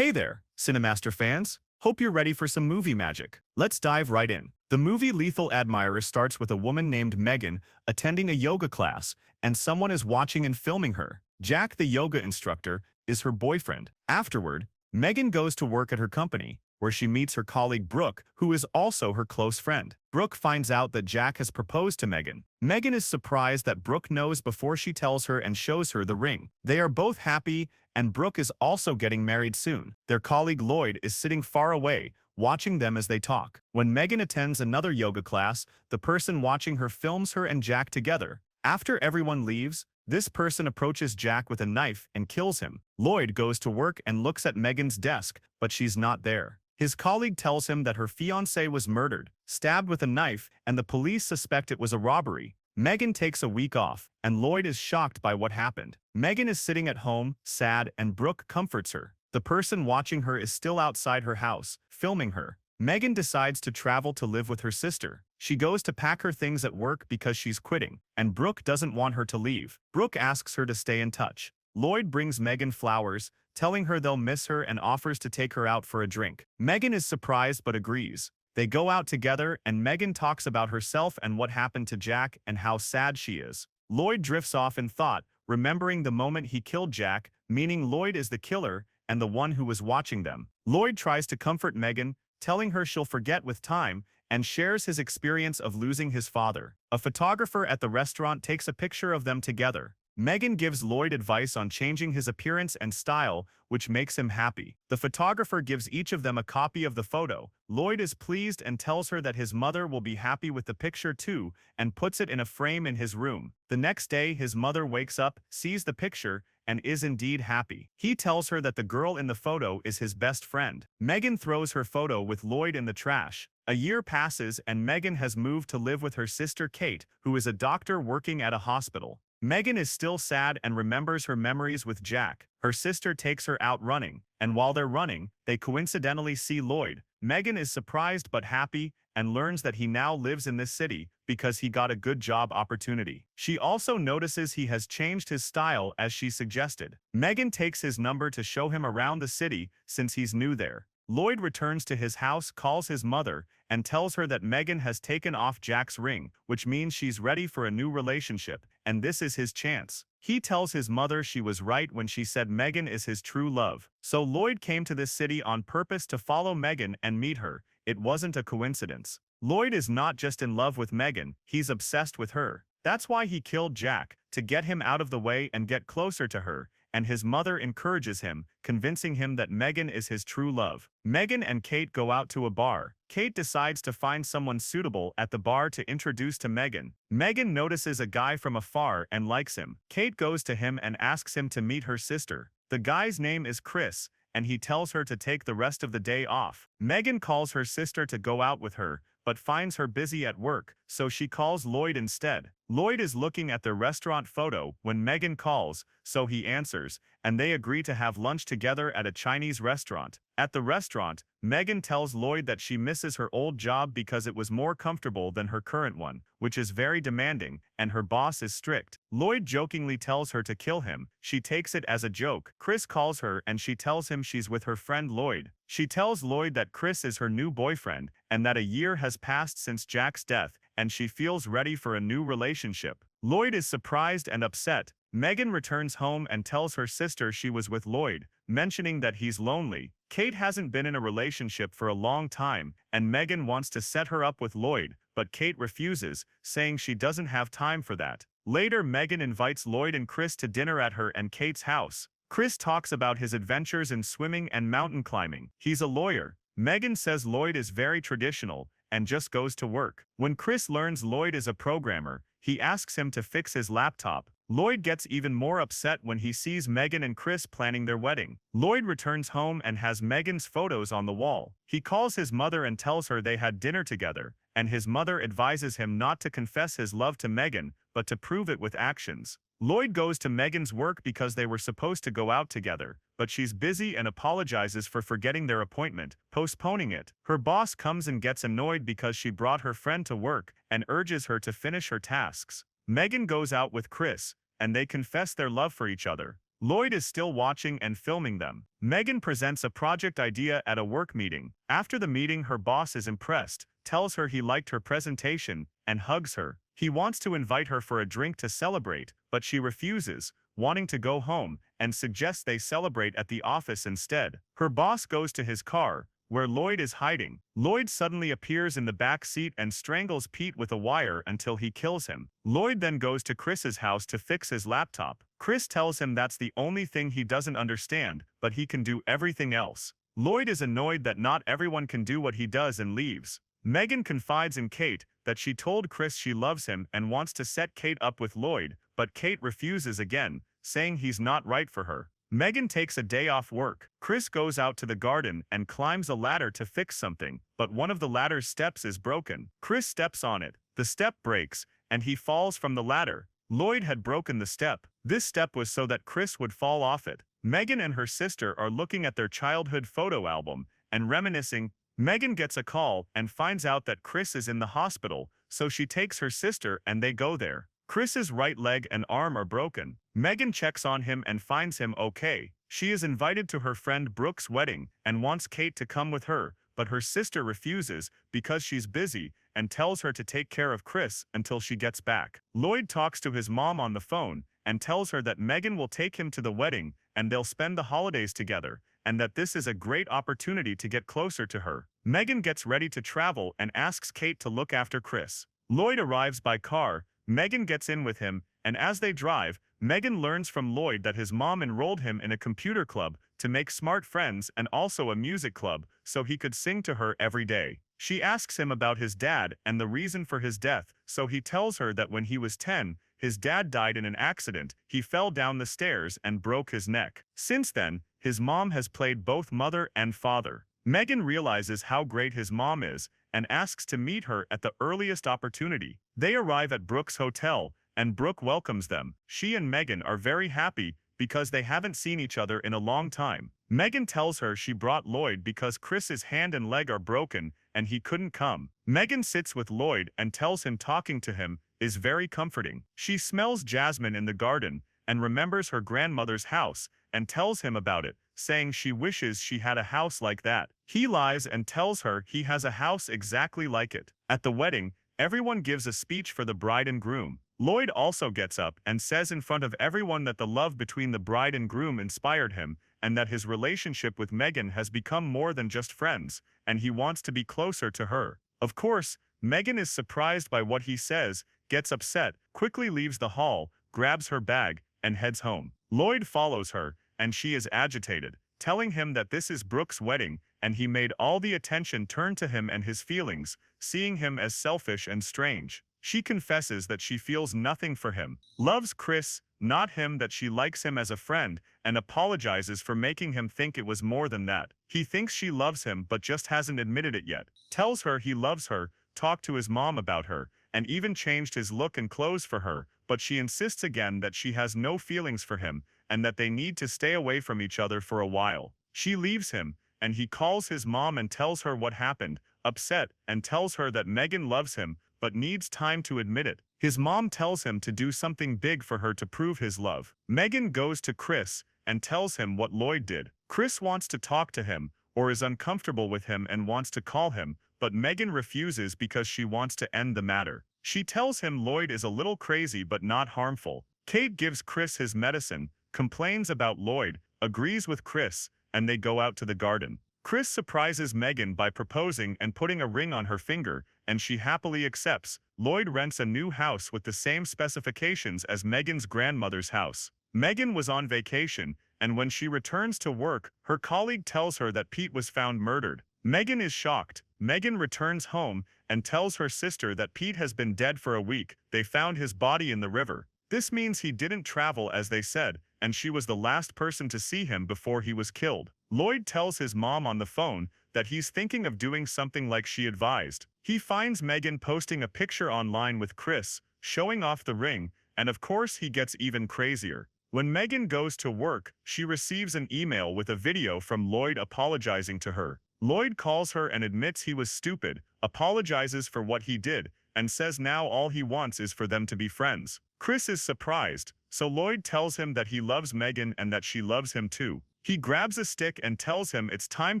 Hey there, CINEMASTER fans. Hope you're ready for some movie magic. Let's dive right in. The movie Lethal Admirer starts with a woman named Megan attending a yoga class, and someone is watching and filming her. Jack, the yoga instructor, is her boyfriend. Afterward, Megan goes to work at her company, where she meets her colleague Brooke, who is also her close friend. Brooke finds out that Jack has proposed to Megan. Megan is surprised that Brooke knows before she tells her and shows her the ring. They are both happy, and Brooke is also getting married soon. Their colleague Lloyd is sitting far away, watching them as they talk. When Megan attends another yoga class, the person watching her films her and Jack together. After everyone leaves, this person approaches Jack with a knife and kills him. Lloyd goes to work and looks at Megan's desk, but she's not there. His colleague tells him that her fiancé was murdered, stabbed with a knife, and the police suspect it was a robbery. Megan takes a week off, and Lloyd is shocked by what happened. Megan is sitting at home, sad, and Brooke comforts her. The person watching her is still outside her house, filming her. Megan decides to travel to live with her sister. She goes to pack her things at work because she's quitting, and Brooke doesn't want her to leave. Brooke asks her to stay in touch. Lloyd brings Megan flowers, telling her they'll miss her and offers to take her out for a drink. Megan is surprised but agrees. They go out together and Megan talks about herself and what happened to Jack and how sad she is. Lloyd drifts off in thought, remembering the moment he killed Jack, meaning Lloyd is the killer and the one who was watching them. Lloyd tries to comfort Megan, telling her she'll forget with time, and shares his experience of losing his father. A photographer at the restaurant takes a picture of them together. Megan gives Lloyd advice on changing his appearance and style, which makes him happy. The photographer gives each of them a copy of the photo. Lloyd is pleased and tells her that his mother will be happy with the picture too, and puts it in a frame in his room. The next day, his mother wakes up, sees the picture, and is indeed happy. He tells her that the girl in the photo is his best friend. Megan throws her photo with Lloyd in the trash. A year passes and Megan has moved to live with her sister Kate, who is a doctor working at a hospital. Megan is still sad and remembers her memories with Jack. Her sister takes her out running, and while they're running, they coincidentally see Lloyd. Megan is surprised but happy and learns that he now lives in this city because he got a good job opportunity. She also notices he has changed his style as she suggested. Megan takes his number to show him around the city since he's new there. Lloyd returns to his house, calls his mother, and tells her that Megan has taken off Jack's ring, which means she's ready for a new relationship, and this is his chance. He tells his mother she was right when she said Megan is his true love. So Lloyd came to this city on purpose to follow Megan and meet her. It wasn't a coincidence. Lloyd is not just in love with Megan, he's obsessed with her. That's why he killed Jack, to get him out of the way and get closer to her, and his mother encourages him, convincing him that Megan is his true love. Megan and Kate go out to a bar. Kate decides to find someone suitable at the bar to introduce to Megan. Megan notices a guy from afar and likes him. Kate goes to him and asks him to meet her sister. The guy's name is Chris, and he tells her to take the rest of the day off. Megan calls her sister to go out with her, but finds her busy at work, so she calls Lloyd instead. Lloyd is looking at their restaurant photo when Megan calls, so he answers, and they agree to have lunch together at a Chinese restaurant. At the restaurant, Megan tells Lloyd that she misses her old job because it was more comfortable than her current one, which is very demanding, and her boss is strict. Lloyd jokingly tells her to kill him. She takes it as a joke. Chris calls her and she tells him she's with her friend Lloyd. She tells Lloyd that Chris is her new boyfriend, and that a year has passed since Jack's death, and she feels ready for a new relationship. Lloyd is surprised and upset. Megan returns home and tells her sister she was with Lloyd, mentioning that he's lonely. Kate hasn't been in a relationship for a long time, and Megan wants to set her up with Lloyd, but Kate refuses, saying she doesn't have time for that. Later, Megan invites Lloyd and Chris to dinner at her and Kate's house. Chris talks about his adventures in swimming and mountain climbing. He's a lawyer. Megan says Lloyd is very traditional and just goes to work. When Chris learns Lloyd is a programmer, he asks him to fix his laptop. Lloyd gets even more upset when he sees Megan and Chris planning their wedding. Lloyd returns home and has Megan's photos on the wall. He calls his mother and tells her they had dinner together, and his mother advises him not to confess his love to Megan, but to prove it with actions. Lloyd goes to Megan's work because they were supposed to go out together, but she's busy and apologizes for forgetting their appointment, postponing it. Her boss comes and gets annoyed because she brought her friend to work and urges her to finish her tasks. Megan goes out with Chris, and they confess their love for each other. Lloyd is still watching and filming them. Megan presents a project idea at a work meeting. After the meeting, her boss is impressed, tells her he liked her presentation, and hugs her. He wants to invite her for a drink to celebrate, but she refuses, wanting to go home, and suggests they celebrate at the office instead. Her boss goes to his car, where Lloyd is hiding. Lloyd suddenly appears in the back seat and strangles Pete with a wire until he kills him. Lloyd then goes to Chris's house to fix his laptop. Chris tells him that's the only thing he doesn't understand, but he can do everything else. Lloyd is annoyed that not everyone can do what he does and leaves. Megan confides in Kate that she told Chris she loves him and wants to set Kate up with Lloyd, but Kate refuses again, saying he's not right for her. Megan takes a day off work. Chris goes out to the garden and climbs a ladder to fix something, but one of the ladder's steps is broken. Chris steps on it. The step breaks, and he falls from the ladder. Lloyd had broken the step. This step was so that Chris would fall off it. Megan and her sister are looking at their childhood photo album and reminiscing. Megan gets a call and finds out that Chris is in the hospital, so she takes her sister and they go there. Chris's right leg and arm are broken. Megan checks on him and finds him okay. She is invited to her friend Brooke's wedding and wants Kate to come with her, but her sister refuses because she's busy and tells her to take care of Chris until she gets back. Lloyd talks to his mom on the phone and tells her that Megan will take him to the wedding and they'll spend the holidays together, and that this is a great opportunity to get closer to her. Megan gets ready to travel and asks Kate to look after Chris. Lloyd arrives by car. Megan gets in with him, and as they drive, Megan learns from Lloyd that his mom enrolled him in a computer club to make smart friends and also a music club so he could sing to her every day. She asks him about his dad and the reason for his death, so he tells her that when he was 10, his dad died in an accident. He fell down the stairs and broke his neck. Since then, his mom has played both mother and father. Megan realizes how great his mom is and asks to meet her at the earliest opportunity. They arrive at Brooke's hotel, and Brooke welcomes them. She and Megan are very happy because they haven't seen each other in a long time. Megan tells her she brought Lloyd because Chris's hand and leg are broken and he couldn't come. Megan sits with Lloyd and tells him talking to him is very comforting. She smells jasmine in the garden and remembers her grandmother's house and tells him about it, saying she wishes she had a house like that. He lies and tells her he has a house exactly like it. At the wedding, everyone gives a speech for the bride and groom. Lloyd also gets up and says in front of everyone that the love between the bride and groom inspired him and that his relationship with Megan has become more than just friends, and he wants to be closer to her. Of course, Megan is surprised by what he says, gets upset, quickly leaves the hall, grabs her bag, and heads home. Lloyd follows her, and she is agitated, telling him that this is Brooke's wedding, and he made all the attention turn to him and his feelings, seeing him as selfish and strange. She confesses that she feels nothing for him, loves Chris, not him, that she likes him as a friend, and apologizes for making him think it was more than that. He thinks she loves him but just hasn't admitted it yet. Tells her he loves her, talked to his mom about her, and even changed his look and clothes for her, but she insists again that she has no feelings for him, and that they need to stay away from each other for a while. She leaves him, and he calls his mom and tells her what happened, upset, and tells her that Megan loves him, but needs time to admit it. His mom tells him to do something big for her to prove his love. Megan goes to Chris and tells him what Lloyd did. Chris wants to talk to him, or is uncomfortable with him and wants to call him, but Megan refuses because she wants to end the matter. She tells him Lloyd is a little crazy but not harmful. Kate gives Chris his medicine, complains about Lloyd, agrees with Chris, and they go out to the garden. Chris surprises Megan by proposing and putting a ring on her finger, and she happily accepts. Lloyd rents a new house with the same specifications as Megan's grandmother's house. Megan was on vacation, and when she returns to work, her colleague tells her that Pete was found murdered. Megan is shocked. Megan returns home and tells her sister that Pete has been dead for a week. They found his body in the river. This means he didn't travel as they said, and she was the last person to see him before he was killed. Lloyd tells his mom on the phone that he's thinking of doing something like she advised. He finds Megan posting a picture online with Chris, showing off the ring, and of course he gets even crazier. When Megan goes to work, she receives an email with a video from Lloyd apologizing to her. Lloyd calls her and admits he was stupid, apologizes for what he did, and says now all he wants is for them to be friends. Chris is surprised, so Lloyd tells him that he loves Megan and that she loves him too. He grabs a stick and tells him it's time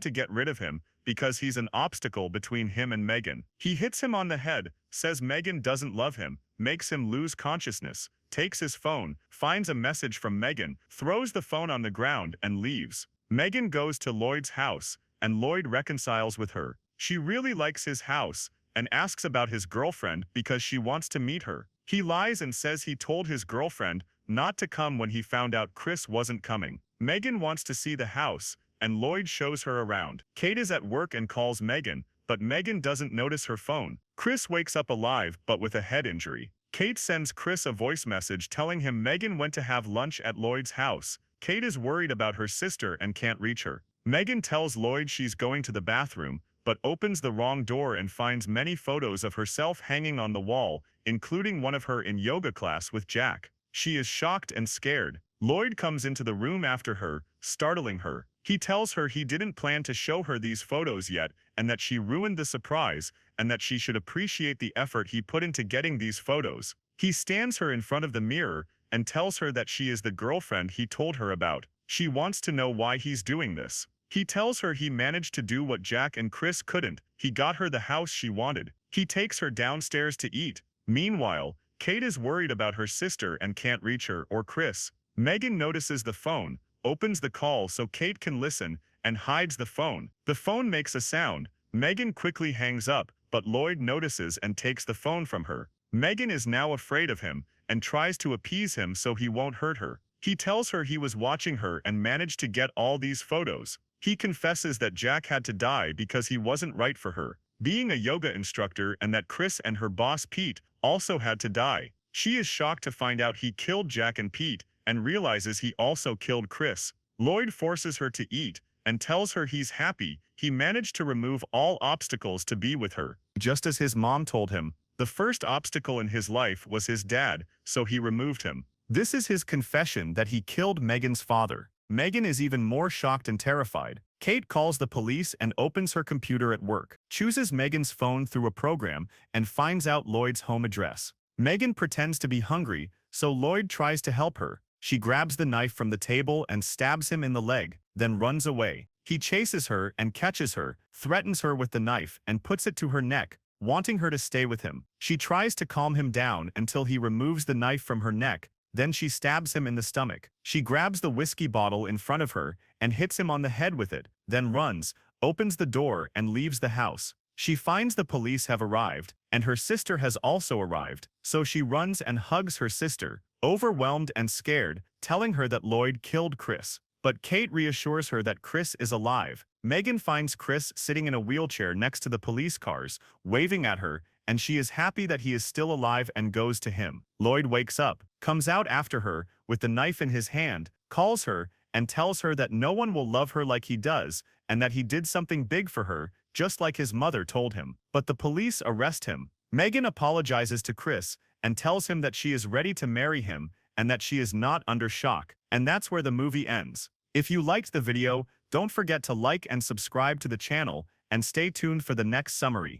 to get rid of him because he's an obstacle between him and Megan. He hits him on the head, says Megan doesn't love him, makes him lose consciousness, takes his phone, finds a message from Megan, throws the phone on the ground and leaves. Megan goes to Lloyd's house, and Lloyd reconciles with her. She really likes his house and asks about his girlfriend because she wants to meet her. He lies and says he told his girlfriend not to come when he found out Chris wasn't coming. Megan wants to see the house, and Lloyd shows her around. Kate is at work and calls Megan, but Megan doesn't notice her phone. Chris wakes up alive but with a head injury. Kate sends Chris a voice message telling him Megan went to have lunch at Lloyd's house. Kate is worried about her sister and can't reach her. Megan tells Lloyd she's going to the bathroom, but opens the wrong door and finds many photos of herself hanging on the wall, including one of her in yoga class with Jack. She is shocked and scared. Lloyd comes into the room after her, startling her. He tells her he didn't plan to show her these photos yet and that she ruined the surprise and that she should appreciate the effort he put into getting these photos. He stands her in front of the mirror and tells her that she is the girlfriend he told her about. She wants to know why he's doing this. He tells her he managed to do what Jack and Chris couldn't. He got her the house she wanted. He takes her downstairs to eat. Meanwhile, Kate is worried about her sister and can't reach her or Chris. Megan notices the phone, opens the call so Kate can listen, and hides the phone. The phone makes a sound. Megan quickly hangs up, but Lloyd notices and takes the phone from her. Megan is now afraid of him and tries to appease him so he won't hurt her. He tells her he was watching her and managed to get all these photos. He confesses that Jack had to die because he wasn't right for her, being a yoga instructor, and that Chris and her boss Pete also had to die. She is shocked to find out he killed Jack and Pete and realizes he also killed Chris. Lloyd forces her to eat and tells her he's happy he managed to remove all obstacles to be with her. Just as his mom told him, the first obstacle in his life was his dad, so he removed him. This is his confession that he killed Megan's father. Megan is even more shocked and terrified. Kate calls the police and opens her computer at work, chooses Megan's phone through a program, and finds out Lloyd's home address. Megan pretends to be hungry, so Lloyd tries to help her. She grabs the knife from the table and stabs him in the leg, then runs away. He chases her and catches her, threatens her with the knife, and puts it to her neck, wanting her to stay with him. She tries to calm him down until he removes the knife from her neck. Then she stabs him in the stomach. She grabs the whiskey bottle in front of her and hits him on the head with it, then runs, opens the door, and leaves the house. She finds the police have arrived, and her sister has also arrived, so she runs and hugs her sister, overwhelmed and scared, telling her that Lloyd killed Chris. But Kate reassures her that Chris is alive. Megan finds Chris sitting in a wheelchair next to the police cars, waving at her, and she is happy that he is still alive and goes to him. Lloyd wakes up, comes out after her with the knife in his hand, calls her, and tells her that no one will love her like he does, and that he did something big for her, just like his mother told him. But the police arrest him. Megan apologizes to Chris and tells him that she is ready to marry him and that she is not under shock. And that's where the movie ends. If you liked the video, don't forget to like and subscribe to the channel, and stay tuned for the next summary.